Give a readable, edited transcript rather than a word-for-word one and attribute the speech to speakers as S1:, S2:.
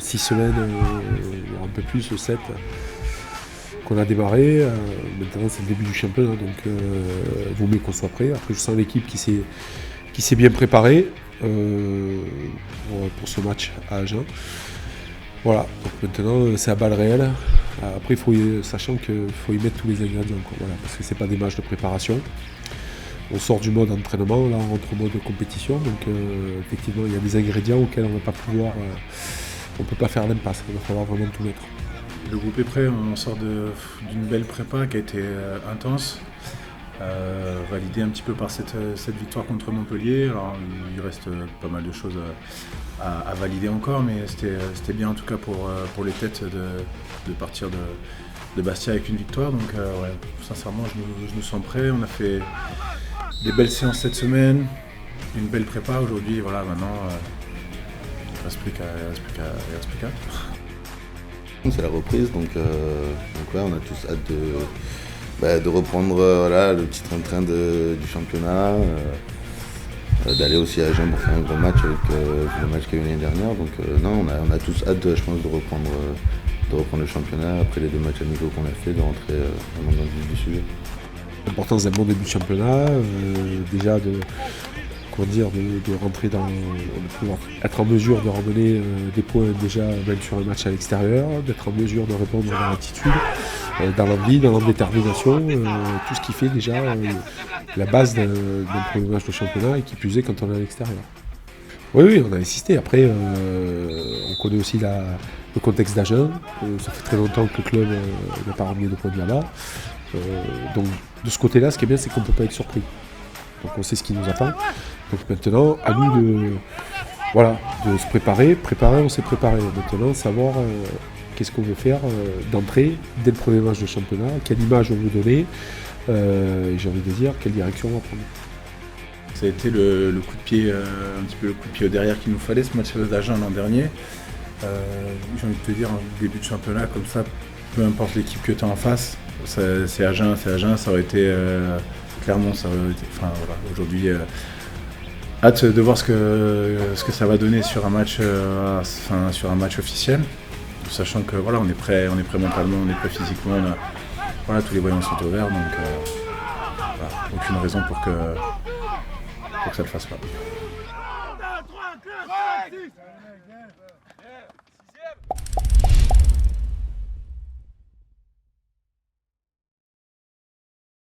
S1: 6 semaines, voire un peu plus, 7, qu'on a démarré. Maintenant c'est le début du championnat, donc il vaut mieux qu'on soit prêt. Après je sens l'équipe qui s'est bien préparée pour ce match à Agen. Voilà, donc maintenant c'est à balles réelles. Après, sachant qu'il faut y mettre tous les ingrédients, quoi, voilà, parce que c'est pas des matchs de préparation. On sort du mode entraînement, là on rentre au mode compétition, donc effectivement il y a des ingrédients auxquels on ne va pas pouvoir, on peut pas faire l'impasse, il va falloir vraiment tout mettre.
S2: Le groupe est prêt, on sort d'une belle prépa qui a été intense, validée un petit peu par cette victoire contre Montpellier. Alors il reste pas mal de choses à valider encore, mais c'était bien en tout cas pour les têtes de partir de Bastia avec une victoire. Donc ouais, sincèrement je me sens prêt. On a fait des belles séances cette semaine, une belle prépa. Aujourd'hui, voilà, maintenant il ne reste plus qu'à.
S3: C'est la reprise, donc ouais, on a tous hâte de reprendre le petit train-train du championnat, d'aller aussi à Agen pour faire un gros match avec le match qu'il y a eu l'année dernière. Donc non, on a tous hâte, je pense, de reprendre le championnat après les 2 matchs amicaux qu'on a fait, de rentrer vraiment dans le vif du sujet.
S1: L'importance d'un bon début de championnat, déjà de rentrer de pouvoir être en mesure de ramener des points déjà même sur un match à l'extérieur, d'être en mesure de répondre dans l'attitude, dans l'envie, dans la détermination, tout ce qui fait déjà la base d'un premier match de championnat et qui plus est quand on est à l'extérieur. Oui, on a insisté. Après, on connaît aussi le contexte d'Agen. Ça fait très longtemps que le club n'a pas ramené de points de là-bas. Donc de ce côté-là, ce qui est bien, c'est qu'on ne peut pas être surpris. Donc on sait ce qui nous attend. Donc maintenant, à nous de se préparer. On s'est préparé. Maintenant, savoir qu'est-ce qu'on veut faire d'entrée dès le premier match de championnat, quelle image on veut donner, et j'ai envie de dire quelle direction on va prendre.
S2: Ça a été le coup de pied, un petit peu le coup de pied au derrière qu'il nous fallait, ce match d'Agen l'an dernier. J'ai envie de te dire, en début de championnat, comme ça, peu importe l'équipe que tu as en face, c'est Agen, ça aurait été clairement, ça aurait été, enfin voilà, aujourd'hui, hâte de voir ce que ça va donner sur un match, officiel, sachant que voilà, on est prêt mentalement, on est prêt physiquement, voilà, tous les voyants sont au vert, donc voilà, aucune raison pour que ça ne le fasse pas.